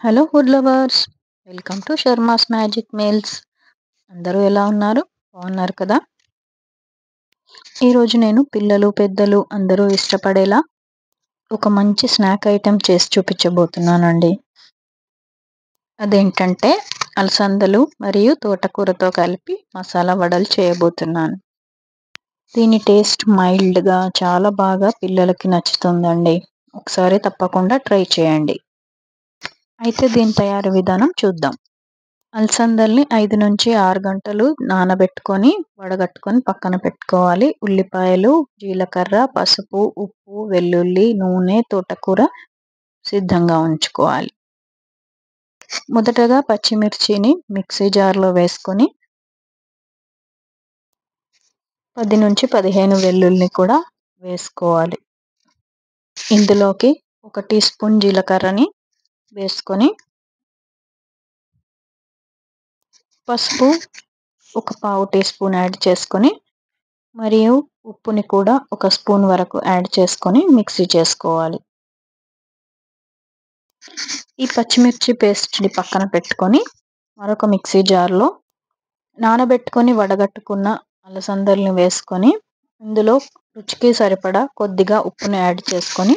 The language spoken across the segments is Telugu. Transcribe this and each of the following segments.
Hello food lovers, welcome to Sharma's magic meals. అందరూ ఎలా ఉన్నారు? బాగున్నారు కదా? ఈరోజు నేను పిల్లలు పెద్దలు అందరూ ఇష్టపడేలా ఒక మంచి స్నాక్ ఐటెం చేసి చూపించబోతున్నానండి. అదేంటంటే అలసందలు మరియు తోటకూరతో కలిపి మసాలా వడలు చేయబోతున్నాను. దీని టేస్ట్ మైల్డ్గా చాలా బాగా పిల్లలకి నచ్చుతుందండి. ఒకసారి తప్పకుండా ట్రై చేయండి. అయితే దీని తయారీ విధానం చూద్దాం. అలసందల్ని 5-6 గంటలు నానబెట్టుకొని వడగట్టుకొని పక్కన పెట్టుకోవాలి. ఉల్లిపాయలు, జీలకర్ర, పసుపు, ఉప్పు, వెల్లుల్లి, నూనె, తోటకూర సిద్ధంగా ఉంచుకోవాలి. మొదటగా పచ్చిమిర్చిని మిక్సీ జార్లో వేసుకొని 10-15 వెల్లుల్లిని కూడా వేసుకోవాలి. ఇందులోకి 1 టీ స్పూన్ జీలకర్రని వేసుకొని పసుపు 1/4 టీ స్పూన్ యాడ్ చేసుకొని మరియు ఉప్పుని కూడా 1 స్పూన్ వరకు యాడ్ చేసుకొని మిక్సీ చేసుకోవాలి. ఈ పచ్చిమిర్చి పేస్ట్ని పక్కన పెట్టుకొని మరొక మిక్సీ జార్లో నానబెట్టుకొని వడగట్టుకున్న అలసందల్ని వేసుకొని ఇందులో రుచికి సరిపడా కొద్దిగా ఉప్పుని యాడ్ చేసుకొని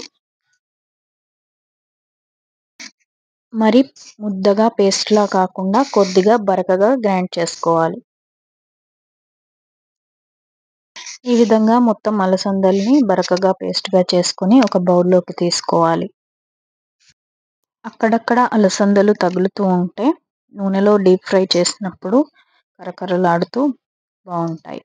మరి ముద్దగా పేస్ట్లా కాకుండా కొద్దిగా బరకగా గ్రైండ్ చేసుకోవాలి. ఈ విధంగా మొత్తం అలసందల్ని బరకగా పేస్ట్గా చేసుకొని ఒక బౌల్లోకి తీసుకోవాలి. అక్కడక్కడ అలసందలు తగులుతూ ఉంటే నూనెలో డీప్ ఫ్రై చేసినప్పుడు కరకరలాడుతూ బాగుంటాయి.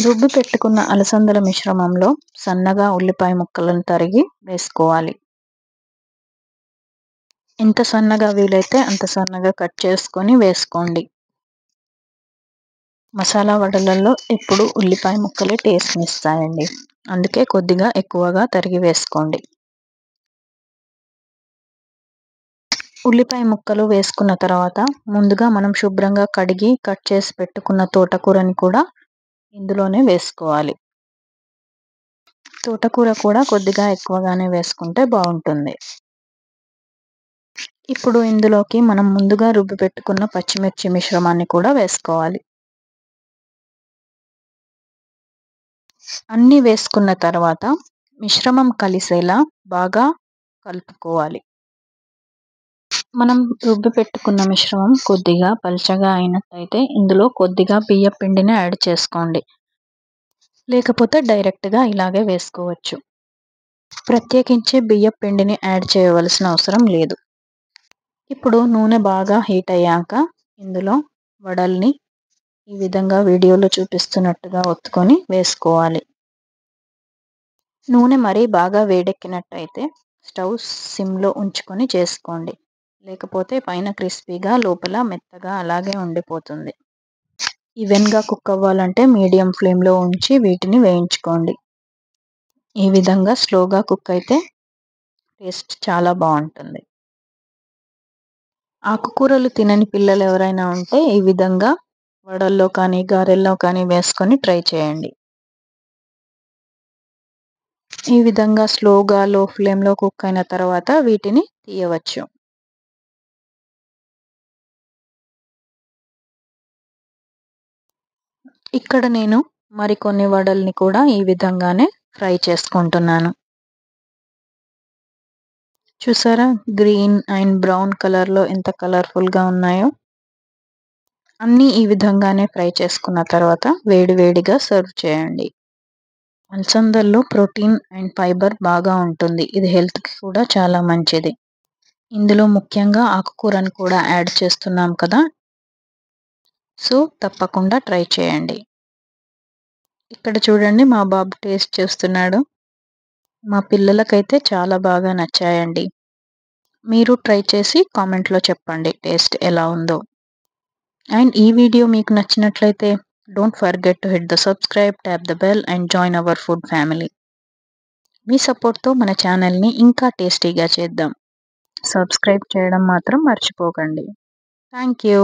రుబ్బి పెట్టుకున్న అలసందల మిశ్రమంలో సన్నగా ఉల్లిపాయ ముక్కలను తరిగి వేసుకోవాలి. ఎంత సన్నగా వీలైతే అంత సన్నగా కట్ చేసుకొని వేసుకోండి. మసాలా వడలలో ఎప్పుడు ఉల్లిపాయ ముక్కలే టేస్ట్ని ఇస్తాయండి. అందుకే కొద్దిగా ఎక్కువగా తరిగి వేసుకోండి. ఉల్లిపాయ ముక్కలు వేసుకున్న తర్వాత ముందుగా మనం శుభ్రంగా కడిగి కట్ చేసి పెట్టుకున్న తోటకూరని కూడా ఇందులోనే వేసుకోవాలి. తోటకూర కూడా కొద్దిగా ఎక్కువగానే వేసుకుంటే బాగుంటుంది. ఇప్పుడు ఇందులోకి మనం ముందుగా రుబ్బి పెట్టుకున్న పచ్చిమిర్చి మిశ్రమాన్ని కూడా వేసుకోవాలి. అన్నీ వేసుకున్న తర్వాత మిశ్రమం కలిసేలా బాగా కలుపుకోవాలి. మనం రుబ్బి పెట్టుకున్న మిశ్రమం కొద్దిగా పల్చగా అయినట్టయితే ఇందులో కొద్దిగా బియ్యం పిండిని యాడ్ చేసుకోండి. లేకపోతే డైరెక్ట్గా ఇలాగే వేసుకోవచ్చు. ప్రత్యేకించి బియ్యం పిండిని యాడ్ చేయవలసిన అవసరం లేదు. ఇప్పుడు నూనె బాగా హీట్ అయ్యాక ఇందులో వడల్ని ఈ విధంగా వీడియోలో చూపిస్తున్నట్టుగా ఒత్తుకొని వేసుకోవాలి. నూనె మరీ బాగా వేడెక్కినట్టయితే స్టవ్ సిమ్లో ఉంచుకొని చేసుకోండి. లేకపోతే పైన క్రిస్పీగా లోపల మెత్తగా అలాగే ఉండిపోతుంది. ఈవెన్గా కుక్ అవ్వాలంటే మీడియం ఫ్లేమ్లో ఉంచి వీటిని వేయించుకోండి. ఈ విధంగా స్లోగా కుక్ అయితే టేస్ట్ చాలా బాగుంటుంది. ఆకుకూరలు తినని పిల్లలు ఎవరైనా ఉంటే ఈ విధంగా వడల్లో కానీ గారెల్లో కానీ వేసుకొని ట్రై చేయండి. ఈ విధంగా స్లోగా లో ఫ్లేమ్లో కుక్ అయిన తర్వాత వీటిని తీయవచ్చు. ఇక్కడ నేను మరికొన్ని వడల్ని కూడా ఈ విధంగానే ఫ్రై చేసుకుంటున్నాను. చూసారా, గ్రీన్ అండ్ బ్రౌన్ కలర్లో ఎంత కలర్ఫుల్గా ఉన్నాయో. అన్నీ ఈ విధంగానే ఫ్రై చేసుకున్న తర్వాత వేడివేడిగా సర్వ్ చేయండి. అలసందల్లో ప్రోటీన్ అండ్ ఫైబర్ బాగా ఉంటుంది. ఇది హెల్త్కి కూడా చాలా మంచిది. ఇందులో ముఖ్యంగా ఆకుకూరను కూడా యాడ్ చేస్తున్నాం కదా, సో తప్పకుండా ట్రై చేయండి. ఇక్కడ చూడండి, మా బాబు టేస్ట్ చేస్తున్నాడు. మా పిల్లలకైతే చాలా బాగా నచ్చాయండి. మీరు ట్రై చేసి కామెంట్లో చెప్పండి టేస్ట్ ఎలా ఉందో. అండ్ ఈ వీడియో మీకు నచ్చినట్లయితే don't forget to hit the subscribe, tap the bell and join our food family. మీ సపోర్ట్తో మన ఛానల్ని ఇంకా టేస్టీగా చేద్దాం. సబ్స్క్రైబ్ చేయడం మాత్రం మర్చిపోకండి. Thank you.